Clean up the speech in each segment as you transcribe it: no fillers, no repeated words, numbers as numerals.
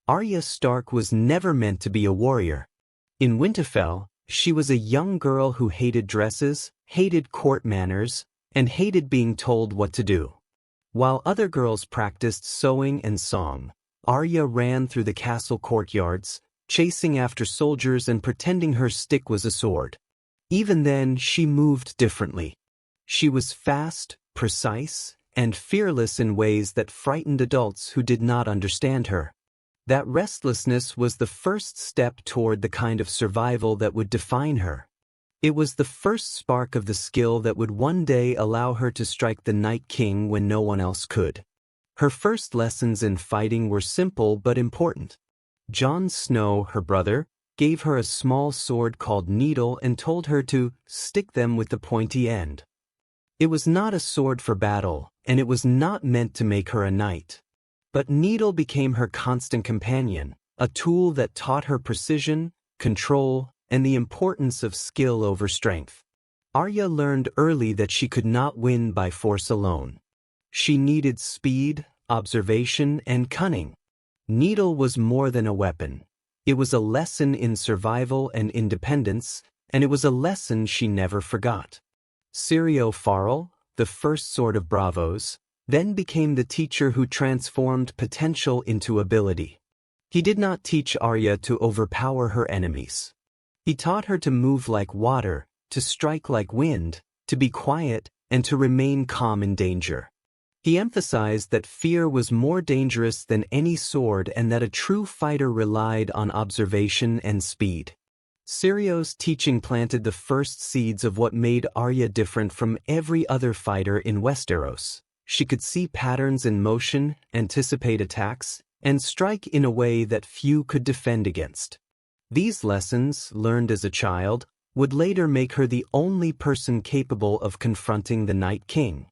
Arya Stark was never meant to be a warrior. In Winterfell, she was a young girl who hated dresses, hated court manners, and hated being told what to do. While other girls practiced sewing and song, Arya ran through the castle courtyards, chasing after soldiers and pretending her stick was a sword. Even then, she moved differently. She was fast, precise, and fearless in ways that frightened adults who did not understand her. That restlessness was the first step toward the kind of survival that would define her. It was the first spark of the skill that would one day allow her to strike the Night King when no one else could. Her first lessons in fighting were simple but important. Jon Snow, her brother, gave her a small sword called Needle and told her to stick them with the pointy end. It was not a sword for battle, and it was not meant to make her a knight. But Needle became her constant companion, a tool that taught her precision, control, and the importance of skill over strength. Arya learned early that she could not win by force alone. She needed speed, observation, and cunning. Needle was more than a weapon. It was a lesson in survival and independence, and it was a lesson she never forgot. Syrio Farrell, the first Sword of Bravos, then became the teacher who transformed potential into ability. He did not teach Arya to overpower her enemies. He taught her to move like water, to strike like wind, to be quiet, and to remain calm in danger. He emphasized that fear was more dangerous than any sword and that a true fighter relied on observation and speed. Syrio's teaching planted the first seeds of what made Arya different from every other fighter in Westeros. She could see patterns in motion, anticipate attacks, and strike in a way that few could defend against. These lessons, learned as a child, would later make her the only person capable of confronting the Night King.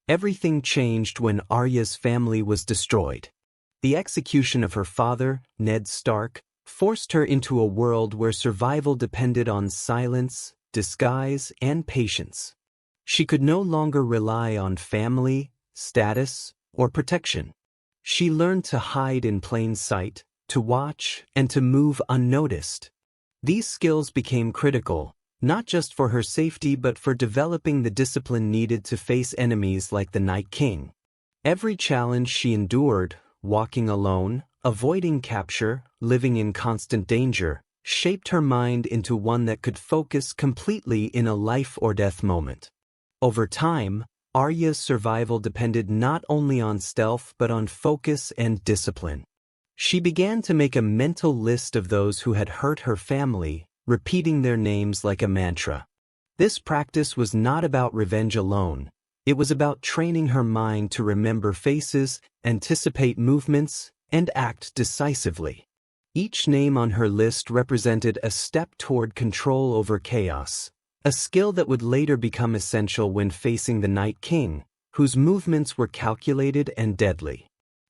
Everything changed when Arya's family was destroyed. The execution of her father, Ned Stark, forced her into a world where survival depended on silence, disguise, and patience. She could no longer rely on family, status, or protection. She learned to hide in plain sight, to watch, and to move unnoticed. These skills became critical, not just for her safety but for developing the discipline needed to face enemies like the Night King. Every challenge she endured, walking alone, avoiding capture, living in constant danger, shaped her mind into one that could focus completely in a life-or-death moment. Over time, Arya's survival depended not only on stealth but on focus and discipline. She began to make a mental list of those who had hurt her family, repeating their names like a mantra. This practice was not about revenge alone. It was about training her mind to remember faces, anticipate movements, and act decisively. Each name on her list represented a step toward control over chaos, a skill that would later become essential when facing the Night King, whose movements were calculated and deadly.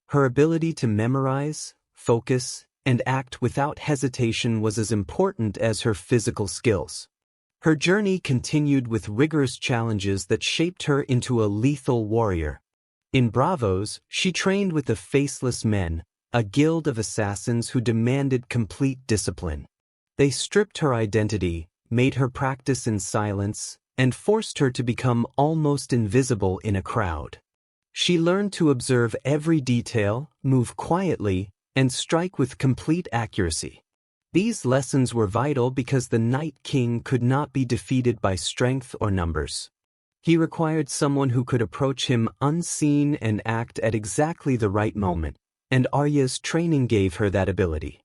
Her ability to memorize, focus, and act without hesitation was as important as her physical skills. Her journey continued with rigorous challenges that shaped her into a lethal warrior. In Bravos, she trained with the Faceless Men, a guild of assassins who demanded complete discipline. They stripped her identity, made her practice in silence, and forced her to become almost invisible in a crowd. She learned to observe every detail, move quietly, and strike with complete accuracy. These lessons were vital because the Night King could not be defeated by strength or numbers. He required someone who could approach him unseen and act at exactly the right moment, and Arya's training gave her that ability.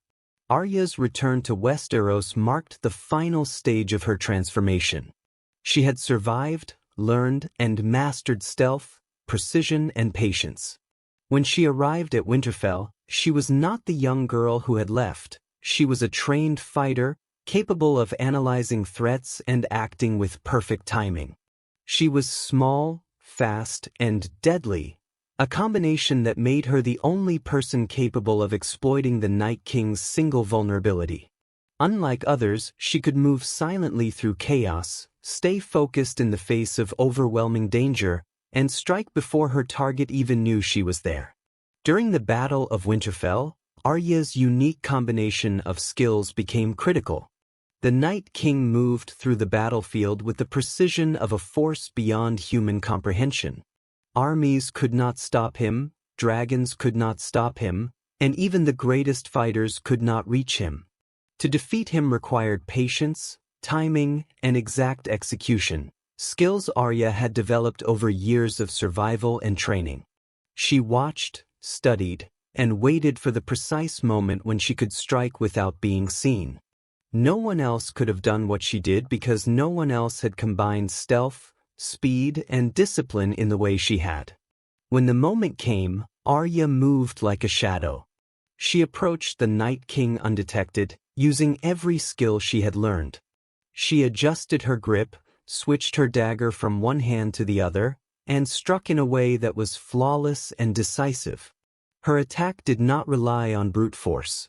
Arya's return to Westeros marked the final stage of her transformation. She had survived, learned, and mastered stealth, precision, and patience. When she arrived at Winterfell, she was not the young girl who had left. She was a trained fighter, capable of analyzing threats and acting with perfect timing. She was small, fast, and deadly, a combination that made her the only person capable of exploiting the Night King's single vulnerability. Unlike others, she could move silently through chaos, stay focused in the face of overwhelming danger, and strike before her target even knew she was there. During the Battle of Winterfell, Arya's unique combination of skills became critical. The Night King moved through the battlefield with the precision of a force beyond human comprehension. Armies could not stop him, dragons could not stop him, and even the greatest fighters could not reach him. To defeat him required patience, timing, and exact execution, skills Arya had developed over years of survival and training. She watched, studied, and waited for the precise moment when she could strike without being seen. No one else could have done what she did because no one else had combined stealth, speed, and discipline in the way she had. When the moment came, Arya moved like a shadow. She approached the Night King undetected, using every skill she had learned. She adjusted her grip, switched her dagger from one hand to the other, and struck in a way that was flawless and decisive. Her attack did not rely on brute force.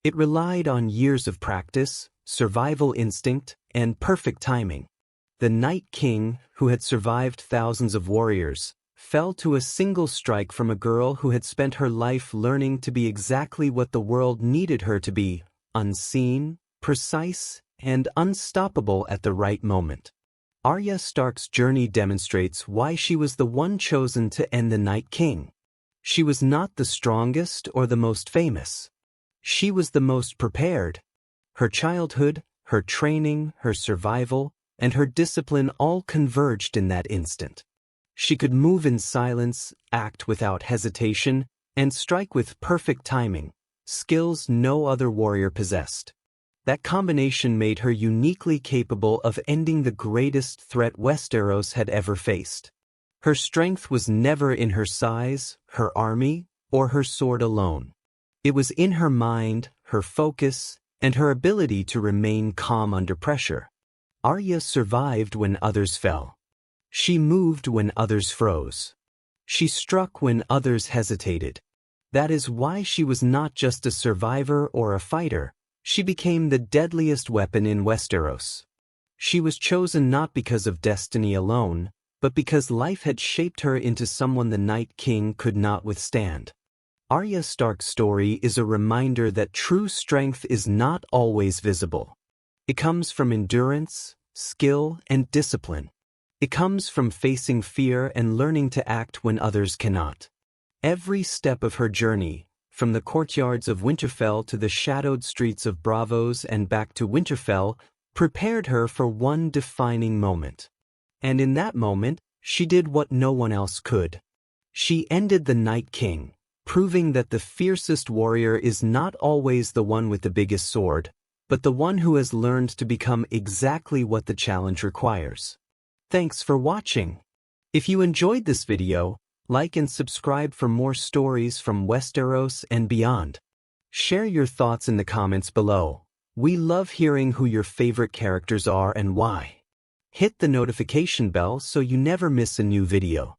It relied on years of practice, survival instinct, and perfect timing. The Night King, who had survived thousands of warriors, fell to a single strike from a girl who had spent her life learning to be exactly what the world needed her to be: unseen, precise, and unstoppable at the right moment. Arya Stark's journey demonstrates why she was the one chosen to end the Night King. She was not the strongest or the most famous. She was the most prepared. Her childhood, her training, her survival, and her discipline all converged in that instant. She could move in silence, act without hesitation, and strike with perfect timing, skills no other warrior possessed. That combination made her uniquely capable of ending the greatest threat Westeros had ever faced. Her strength was never in her size, her army, or her sword alone. It was in her mind, her focus, and her ability to remain calm under pressure. Arya survived when others fell. She moved when others froze. She struck when others hesitated. That is why she was not just a survivor or a fighter. She became the deadliest weapon in Westeros. She was chosen not because of destiny alone, but because life had shaped her into someone the Night King could not withstand. Arya Stark's story is a reminder that true strength is not always visible. It comes from endurance, skill, and discipline. It comes from facing fear and learning to act when others cannot. Every step of her journey, from the courtyards of Winterfell to the shadowed streets of Braavos and back to Winterfell, prepared her for one defining moment. And in that moment, she did what no one else could. She ended the Night King, proving that the fiercest warrior is not always the one with the biggest sword, but the one who has learned to become exactly what the challenge requires. Thanks for watching. If you enjoyed this video, like and subscribe for more stories from Westeros and beyond. Share your thoughts in the comments below. We love hearing who your favorite characters are and why. Hit the notification bell so you never miss a new video.